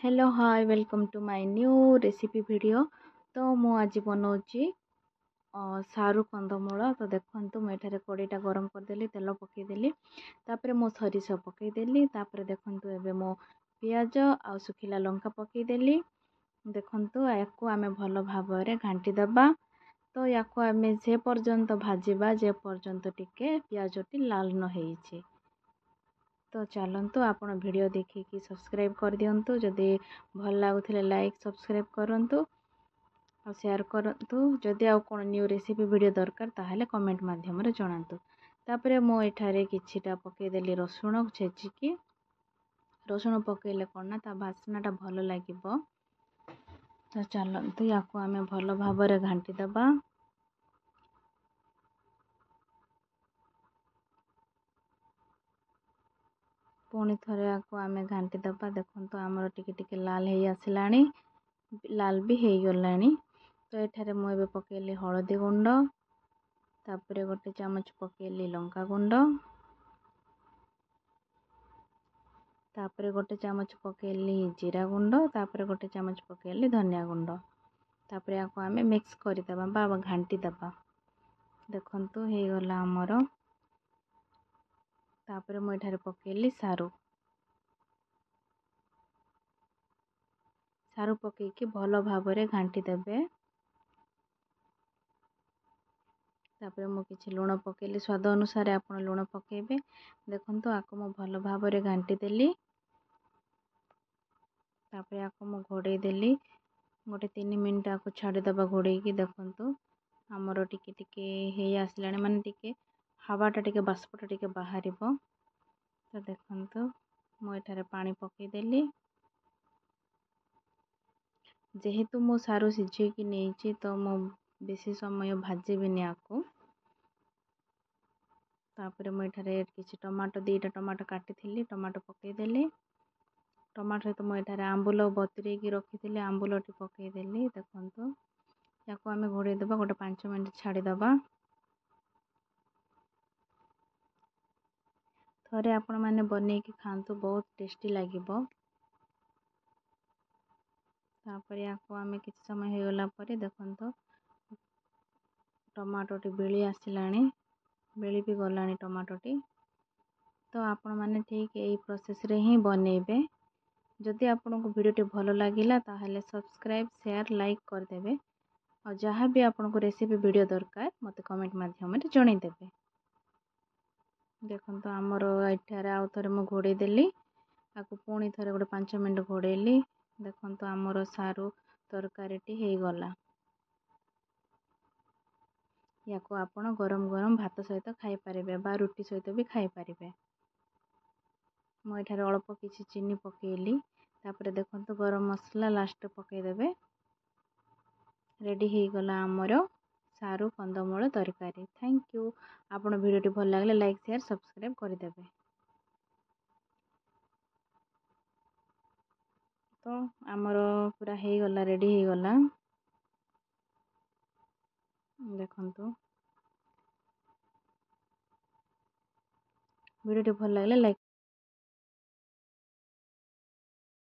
Hello hi welcome to my new recipe video. तो मु आज बनाऊँगी सारू कंदमूल। तो देखो मुझे कड़ीटा गरम करदेली, तेल पकईदेली, तापर मो सरिष पकईदेली, तापर देखो एबे मो पियाज आ सुखिला लंका पकईदेली। देखो या आम भल भाव घाटी दबा। तो या आम जे पर्यंत भाजवा जे पर्यंत टिके पियाजटी लाल न होइछि। तो चलतु आपण वीडियो देखिए सब्सक्राइब कर दिंतु, जदि भल लगुले लाइक सब्सक्राइब करंतु और शेयर करंतु। जदि आउ कोन न्यू रेसिपी वीडियो दरकार ताहले कमेंट माध्यम रे जणांतु। तापरे मो एठारे किछिटा पकईदेली रसुण छेचिकी। रसुण पकईले कोन ना ता बास्नाटा भल लागिबो। तो चलतु या आम भल भाव घाटी दबा। पुणी थरे आम घाटी दबा। देखो आमर टिके लाल हो आसलानी, लाल भी हो गलानी। तो एठारे मुझे पकईली हलदी गुंड, तापरे गोटे चामच पकईली लंका गुंड, तापरे गोटे चामच पकईली जीरा गुंड, तापरे गोटे चामच पकईली धनिया गुंड। तापरे आको आम मिक्स करदेबा बा घाटी दबा। देखंतु हो गला आमर। तापरे मु एठारे पकईली सारू। सारू पकईकी भल भाव घाटी देबे। तापरे मु किछि लुण पकईली, स्वाद अनुसार आपण लुण पकेबे। देखंतु आको मु भल भाव घाटी देली। तापरे आको मु घोड़े देली, गोटे 3 मिनिट आको छाड़ी दबा घोड़े की। देखंतु आमर टिके टिके हे आसलानी, माने टिके हवाटा टिके बाष्पटा टिके बाहरिबो। तो देखंतु मु एठारे पानी पकईदेली। जेहेतु मो सारू सिझेकी नहीं तो मो बेसी समय भाजीबिनी आको। तापरे मु एठारे किछि टमाटो, 2टा टमाटो काटी टमाटो पकईदेली। टमाटो सहित मु एठारे आंबुल बतुरेकी रखी आंबुलटी पकईदेली। देखंतु या आम घोड़े देबा, गोटे 5 मिनिट छाड़ी दबा। थरे आपण माने बनेकी खांतु, बहुत टेस्टी लागिबो। तापर या आम किछि समय हो गला परे देखंतु टमाटोटी बेली आसिलानी, बेली भी गलानी टमाटोटी। तो आपण माने ठीक यही प्रोसेस रे ही बनेबे। जदि आपन को वीडियोटी भल लगिला ताहले सब्सक्राइब शेयर लाइक करदेबे। और जहाँ भी आपन को रेसिपी वीडियो दरकार मते कमेंट माध्यम रे जणाई देबे। देखंतु आमर एठारे आउ थरे मु घोड़े देली, आको पुणी थरे गोटे 5 मिनिट घोड़ेली। देखंतु आमर सारू तरकारीटी हो गला। या आपण गरम गरम भात सहित खाई पारिबे बा रुटी सहित भी खाई पारिबे। मु एठारे अल्प किछि चीनी पकईली। तापरे देखंतु गरम मसला लास्ट पकई देबे। रेडी हो गला आमर सारू कंदमूल तरकारी। Thank you. आपण वीडियोटी भल लागले लाइक शेयर सब्सक्राइब करदेबे। तो आमर पूरा हो गला, रेडी हो गला। देखंतु वीडियोटी भल लागले लाइक